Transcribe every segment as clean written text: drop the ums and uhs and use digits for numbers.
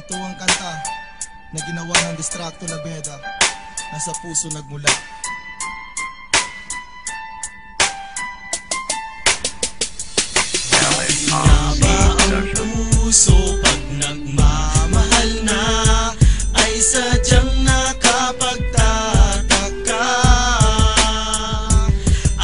Ito ang kanta na ginawa ng Distracto Labeda na Sa Puso Nagmula. Ba ang puso pag nagmamahal na ay sadyang nakapagtataka.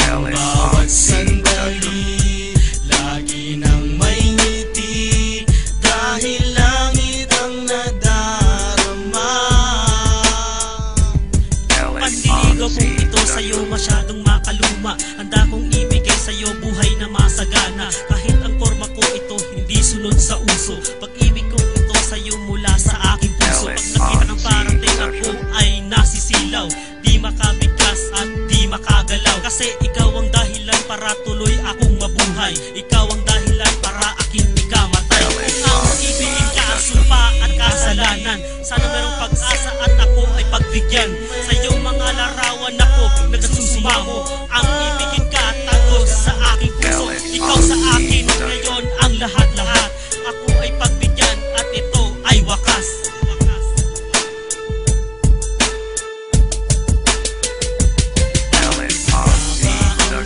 Ang bawat sandali lagi nang may ngiti dahil langit ang nadarama. Panliligaw kong ito sa'yo masyadong makaluma. Handa kong ibigay sa'yo buhay na masagana. Kahit ang forma ko ito hindi sunod sa uso. Pag-ibig kong ito sa'yo mula sa aking puso. Pag nakita ng parating ako ay nasisilaw. Di makabigkas at di makagalaw. Kasi ikaw ang dahilan para tuloy akong mabuhay. Ikaw ang dahilan para aking ikamatay. Kung ang ibigin ka ang sumpa at kasalanan, sana merong pag-asa at ako ay pagbigyan. Sa iyong mga larawan ako nagsusumamo. Ang ibigin ka at tagos sa aking puso. Ikaw sa akin ngayon ang lahat-lahat. Ako ay pagbigyan at ito ay wakas.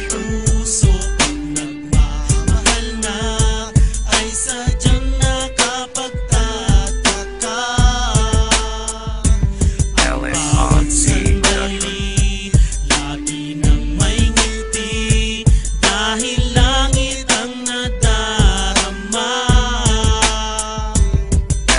Puso pag nagmamahal na ay sadyang nakapagtataka. Ang bawat sandali lagi nang may ngiti dahil langit ang nadarama.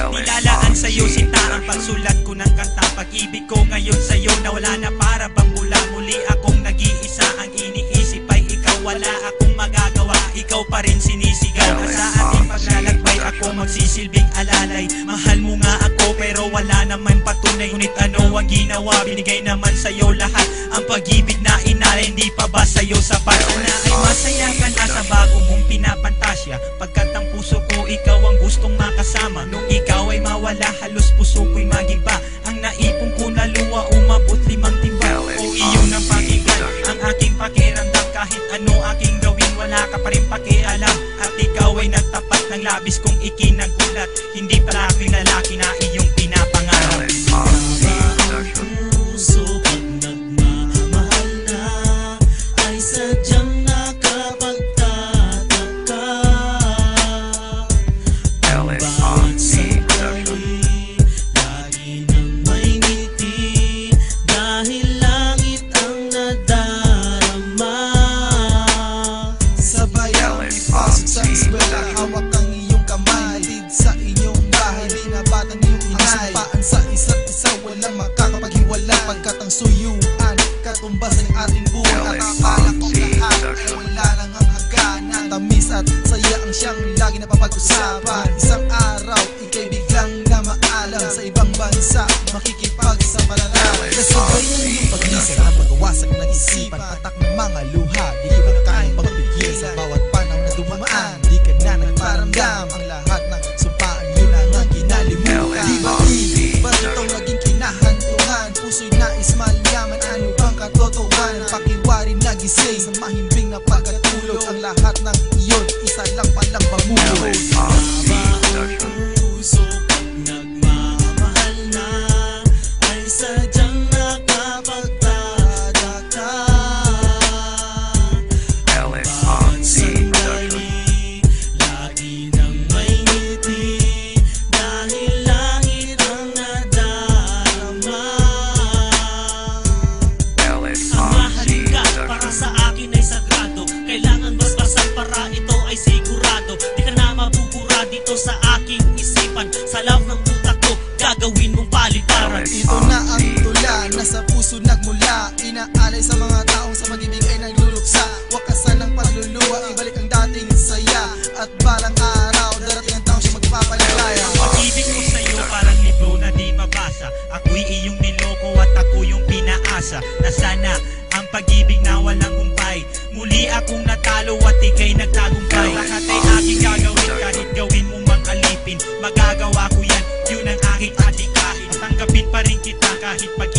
Nilalaan sa'yo sinta ang pagsulat ko ng kanta. Pag-ibig ko ngayon sa'yo nawala na para bang mula muli akong nag-iisa. Ang iniisip ay ikaw, wala akong magagawa. Ikaw pa rin sinisigaw na sa ating paglalakbay. Ako magsisilbing alalay. Mahal mo nga ako pero wala naman patunay. Ngunit ano ang ginawa? Binigay naman sa'yo lahat. Ang pag-ibig na inalay, hindi pa ba sa'yo sapat? Sana ay masaya ka na sa bago mong pinapantasya. Pagkat ang puso ko ikaw ang gustong makasama. Nung ikaw ay mawala, halos puso ko'y magiba. Ang naipon ko na luwa, umabot 5 timba. O iyon ang pakinggan, ang aking pakiramdam. Kahit ano aking gawin, wala ka pa rin pakialam. At ikaw ay nagtapat ng labis kong ikinagulat. Hindi pala aking lalaki na iyong pinapangarap. Puso pag nagmamahal na ay sadyang nakapagtataka. Ang bawat sandali lagi nang may ngiti dahil langit ang nadarama. Sabay ang ipasok sa eskwela, hawak ang iyong kamay, hatid sa inyong bahay, binabatan iyong inay. Ang sumpaan sa isa't isa, walang makakapaghiwala. Pagkat ang suyuan, katumbas ng ating buhay. At akala kong lahat ay wala nang ang hagana. Tamis at saya ang siyang lagi napapag-usapan. Isang araw, ika'y biglang na maalam. Sa ibang bansa, makikipagsapalaran. Kasabay ng iyong pag-isip ang pagwasak ng isipan. Patak ng mga luha, di ko na kayang pagbigyan. Sa bawat panahon na dumaan, di ka na nagparamdam. Ang lahat ng sumpaan, yun ang ang kinalimutan. Di ba ibig, ba't itong naging kinahantungan? Puso'y nais malaman, ano bang katotohanan? Pakiwari nagising sa mahimbing na pagkatulog. Ang lahat ng iyon, isa lang palang pamulog. Puso pag nagmamahal na ay sadyang nakapagtataka. Bawat sandali lagi nang may ngiti dahil langit ang nadarama. Ang mahalin ka para sa akin ay sagrado. Kailangan basbasan para ito ay sigurado. Di ka na mabubura dito sa aking isipan. Sa love ng utak ko, gagawin mong palitaran. Ito na ang tula, nasa puso nagmula. Inaalay sa mga taong sa pag-ibig ay nagluluksa. Wakasan ng pagluluwa, ibalik ang dating saya. At balang araw, darating ang taong siya magpapalaya. Ang pag-ibig ko sa'yo parang libro na di mabasa. Ako'y iyong niloko at ako yung pinaasa. Na sana ang pag-ibig na walang humpay. Muli akong natalo at ika'y nagtagumpay. Lahat ay aking gagawin kahit gawin mo mang alipin. Magagawa ko yan, yun ang aking adikain. Tanggapin pa rin kita kahit pag